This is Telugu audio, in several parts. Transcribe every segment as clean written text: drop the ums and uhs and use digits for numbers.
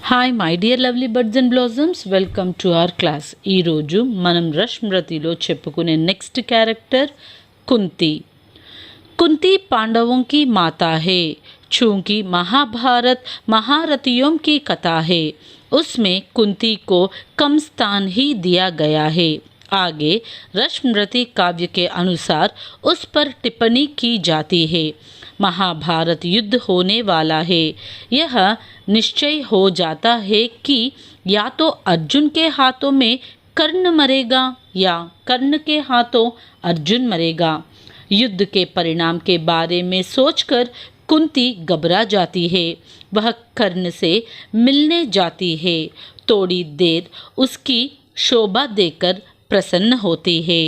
Hi my dear lovely birds and blossoms, welcome to our class. ఈరోజు మనం రష్మృతిలో చెప్పుకునే నెక్స్ట్ క్యారెక్టర్ కుంతి. कुंती पांडवों की माता है. चूंकि महाभारत महारथियों की कथा है, उसमें कुंती को कम स्थान ही दिया गया है. आगे रश्मृति काव्य के अनुसार उस पर टिप्पणी की जाती है. महाभारत युद्ध होने वाला है. यह निश्चय हो जाता है कि या तो अर्जुन के हाथों में कर्ण मरेगा या कर्ण के हाथों अर्जुन मरेगा. युद्ध के परिणाम के बारे में सोचकर कुंती घबरा जाती है. वह कर्ण से मिलने जाती है. थोड़ी देर उसकी शोभा देकर ప్రసన్న హోతీ హే.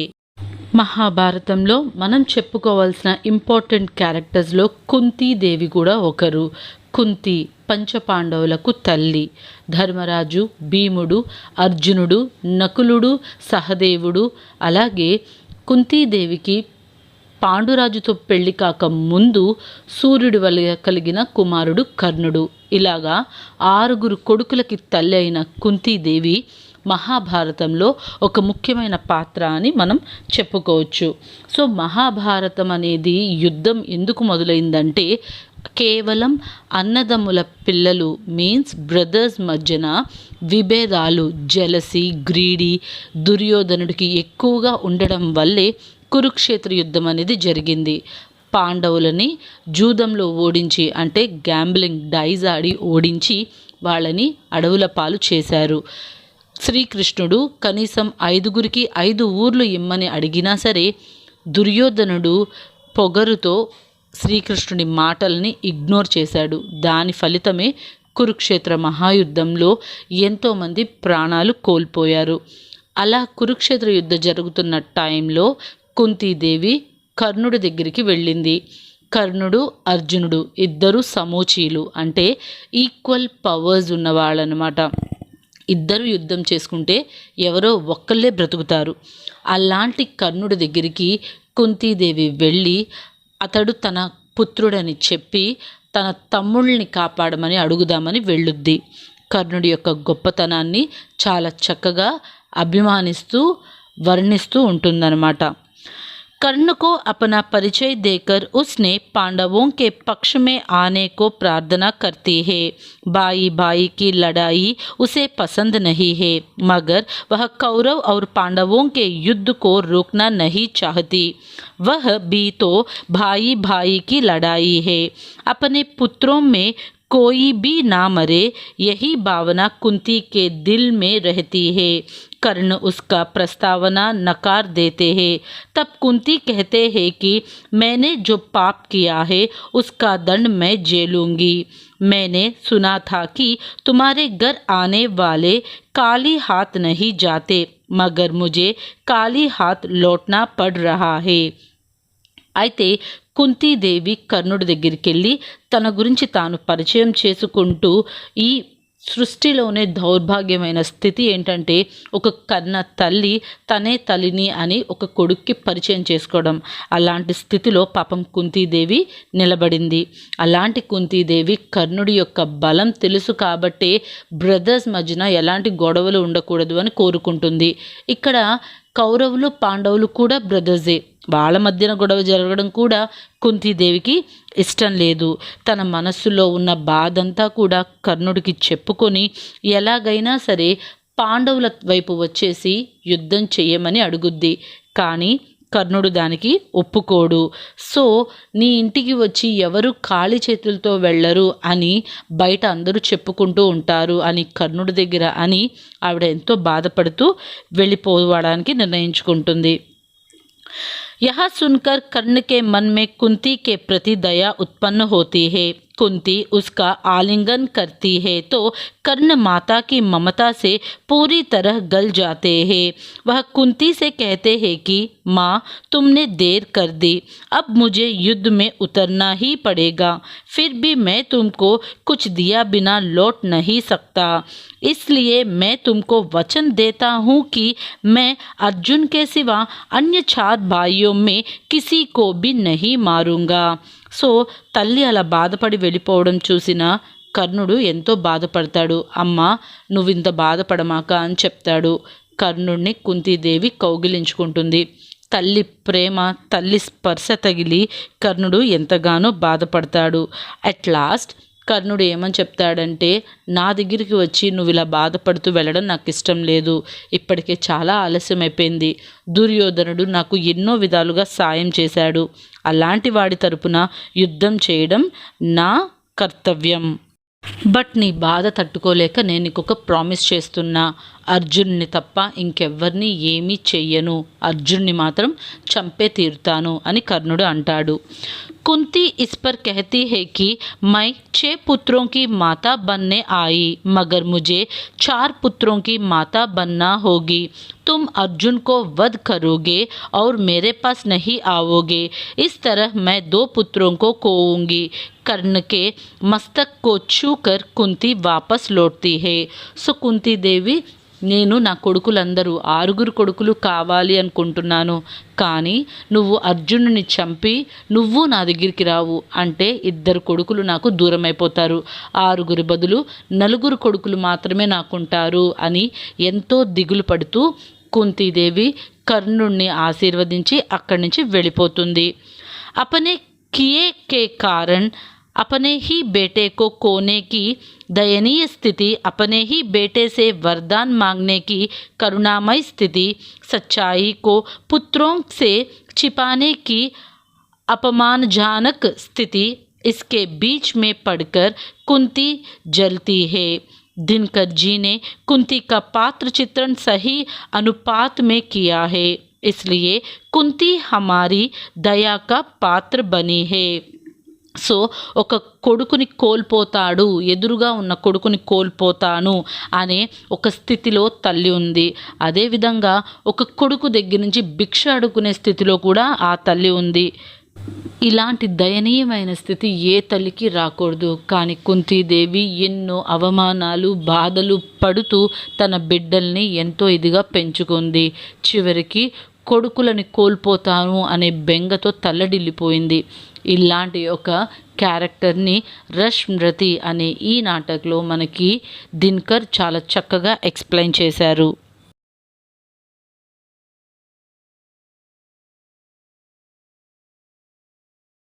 మహాభారతంలో మనం చెప్పుకోవాల్సిన ఇంపార్టెంట్ క్యారెక్టర్స్లో కుంతీదేవి కూడా ఒకరు. కుంతి పంచపాండవులకు తల్లి. ధర్మరాజు, భీముడు, అర్జునుడు, నకులుడు, సహదేవుడు, అలాగే కుంతీదేవికి పాండురాజుతో పెళ్లి కాక ముందు సూర్యుడి వలె కలిగిన కుమారుడు కర్ణుడు. ఇలాగా 6 కొడుకులకి తల్లి అయిన కుంతీదేవి మహాభారతంలో ఒక ముఖ్యమైన పాత్ర అని మనం చెప్పుకోవచ్చు. సో మహాభారతం అనేది యుద్ధం ఎందుకు మొదలైందంటే, కేవలం అన్నదమ్ముల పిల్లలు మీన్స్ బ్రదర్స్ మధ్యన విభేదాలు, జెలసీ, గ్రీడీ, దుర్యోధనుడికి ఎక్కువగా ఉండడం వల్లే కురుక్షేత్ర యుద్ధం అనేది జరిగింది. పాండవులని జూదంలో ఓడించి, అంటే గ్యాంబ్లింగ్ డైజ్ ఆడి ఓడించి వాళ్ళని అడవుల పాలు చేశారు. శ్రీకృష్ణుడు కనీసం 5గురికి 5 ఊర్లు ఇమ్మని అడిగినా సరే దుర్యోధనుడు పొగరుతో శ్రీకృష్ణుడి మాటల్ని ఇగ్నోర్ చేశాడు. దాని ఫలితమే కురుక్షేత్ర మహాయుద్ధంలో ఎంతోమంది ప్రాణాలు కోల్పోయారు. అలా కురుక్షేత్ర యుద్ధం జరుగుతున్న టైంలో కుంతీదేవి కర్ణుడి దగ్గరికి వెళ్ళింది. కర్ణుడు, అర్జునుడు ఇద్దరు సమోచీలు, అంటే ఈక్వల్ పవర్స్ ఉన్నవాళ్ళనమాట. ఇద్దరు యుద్ధం చేసుకుంటే ఎవరో ఒక్కళ్ళే బ్రతుకుతారు. అలాంటి కర్ణుడి దగ్గరికి కుంతీదేవి వెళ్ళి అతడు తన పుత్రుడని చెప్పి తన తమ్ముళ్ళని కాపాడమని అడుగుదామని వెళ్ళుద్ది. కర్ణుడి యొక్క గొప్పతనాన్ని చాలా చక్కగా అభిమానిస్తూ వర్ణిస్తూ ఉంటుందన్నమాట. कर्ण को अपना परिचय देकर उसने पांडवों के पक्ष में आने को प्रार्थना करती है. भाई भाई की लड़ाई उसे पसंद नहीं है, मगर वह कौरव और पांडवों के युद्ध को रोकना नहीं चाहती. वह भी तो भाई भाई की लड़ाई है. अपने पुत्रों में कोई भी ना मरे, यही भावना कुंती के दिल में रहती है. कर्ण उसका प्रस्तावना नकार देते हैं. तब कुंती कहते हैं कि मैंने जो पाप किया है उसका दंड मैं झेलूंगी. मैंने सुना था कि तुम्हारे घर आने वाले काली हाथ नहीं जाते, मगर मुझे काली हाथ लौटना पड़ रहा है. అయితే కుంతీదేవి కర్ణుడి దగ్గరికి వెళ్ళి తన గురించి తాను పరిచయం చేసుకుంటూ, ఈ సృష్టిలోనే దౌర్భాగ్యమైన స్థితి ఏంటంటే ఒక కన్న తల్లి తనే తల్లిని అని ఒక కొడుక్కి పరిచయం చేసుకోవడం. అలాంటి స్థితిలో పాపం కుంతీదేవి నిలబడింది. అలాంటి కుంతీదేవి కర్ణుడి యొక్క బలం తెలుసు కాబట్టే బ్రదర్స్ మధ్యన ఎలాంటి గొడవలు ఉండకూడదు అని కోరుకుంటుంది. ఇక్కడ కౌరవులు పాండవులు కూడా బ్రదర్సే. వాళ్ళ మధ్యన గొడవ జరగడం కూడా కుంతీదేవికి ఇష్టం లేదు. తన మనస్సులో ఉన్న బాధంతా కూడా కర్ణుడికి చెప్పుకొని ఎలాగైనా సరే పాండవుల వైపు వచ్చేసి యుద్ధం చెయ్యమని అడుగుద్ది. కానీ కర్ణుడు దానికి ఒప్పుకోడు. సో నీ ఇంటికి వచ్చి ఎవరు ఖాళీ చేతులతో వెళ్ళరు అని బయట అందరూ చెప్పుకుంటూ ఉంటారు అని కర్ణుడి దగ్గర అని ఆవిడ ఎంతో బాధపడుతూ వెళ్ళిపోవడానికి నిర్ణయించుకుంటుంది. यह सुनकर कर्ण के मन में कुंती के प्रति दया उत्पन्न होती है. कुंती उसका आलिंगन करती है तो कर्ण माता की ममता से पूरी तरह गल जाते हैं. वह कुंती से कहते हैं कि माँ, तुमने देर कर दी, अब मुझे युद्ध में उतरना ही पड़ेगा. फिर भी मैं तुमको कुछ दिया बिना लौट नहीं सकता. इसलिए मैं तुमको वचन देता हूँ कि मैं अर्जुन के सिवा अन्य 4 भाइयों में किसी को भी नहीं मारूंगा. సో తల్లి అలా బాధపడి వెళ్ళిపోవడం చూసిన కర్ణుడు ఎంతో బాధపడతాడు. అమ్మ నువ్వింత బాధపడమాక అని చెప్తాడు. కర్ణుడిని కుంతీదేవి కౌగిలించుకుంటుంది. తల్లి ప్రేమ, తల్లి స్పర్శ తగిలి కర్ణుడు ఎంతగానో బాధపడతాడు. అట్ లాస్ట్ కర్ణుడు ఏమని చెప్తాడంటే, నా దగ్గరికి వచ్చి నువ్వు ఇలా బాధపడుతూ వెళ్ళడం నాకు ఇష్టం లేదు. ఇప్పటికే చాలా ఆలస్యం అయిపోయింది. దుర్యోధనుడు నాకు ఎన్నో విధాలుగా సాయం చేశాడు. అలాంటి వాడి తరపున యుద్ధం చేయడం నా కర్తవ్యం. బట్ నీ బాధ తట్టుకోలేక నేను నీకొక ప్రామిస్ చేస్తున్నా. అర్జున్ని తప్ప ఇంకెవ్వరిని ఏమీ చెయ్యను. అర్జున్ని మాత్రం చంపే తీరుతాను అని కర్ణుడు అంటాడు. कुंती इस पर कहती है कि मैं 6 पुत्रों की माता बनने आई, मगर मुझे 4 पुत्रों की माता बनना होगी. तुम अर्जुन को वध करोगे और मेरे पास नहीं आओगे. इस तरह मैं 2 पुत्रों को खोऊंगी. कर्ण के मस्तक को छूकर कुंती वापस लौटती है. सो कुंती देवी, నేను నా కొడుకులందరూ 6 కొడుకులు కావాలి అనుకుంటున్నాను. కానీ నువ్వు అర్జునుని చంపి నువ్వు నా దగ్గరికి రావు అంటే 2 కొడుకులు నాకు దూరం అయిపోతారు. 6 బదులు 4 కొడుకులు మాత్రమే నాకుంటారు అని ఎంతో దిగులు పడుతూ కుంతీదేవి కర్ణుణ్ణి ఆశీర్వదించి అక్కడి నుంచి వెళ్ళిపోతుంది. అపనే కియే కే కారణ్ अपने ही बेटे को खोने की दयनीय स्थिति, अपने ही बेटे से वरदान मांगने की करुणामय स्थिति, सच्चाई को पुत्रों से छिपाने की अपमानजनक स्थिति, इसके बीच में पड़कर कुंती जलती है. दिनकर जी ने कुंती का पात्र चित्रण सही अनुपात में किया है, इसलिए कुंती हमारी दया का पात्र बनी है. సో ఒక కొడుకుని కోల్పోతాడు, ఎదురుగా ఉన్న కొడుకుని కోల్పోతాను అనే ఒక స్థితిలో తల్లి ఉంది. అదేవిధంగా ఒక కొడుకు దగ్గర నుంచి భిక్ష అడుగునే స్థితిలో కూడా ఆ తల్లి ఉంది. ఇలాంటి దయనీయమైన స్థితి ఏ తల్లికి రాకూడదు. కానీ కుంతీదేవి ఎన్నో అవమానాలు, బాధలు పడుతూ తన బిడ్డల్ని ఎంతో ఇదిగా పెంచుకుంది. చివరికి కొడుకులని కోల్పోతాను అనే బెంగతో తల్లడిల్లిపోయింది. ఇలాంటి ఒక క్యారెక్టర్ని రష్మృతి అనే ఈ నాటకంలో మనకి దినకర్ చాలా చక్కగా ఎక్స్ప్లెయిన్ చేశారు.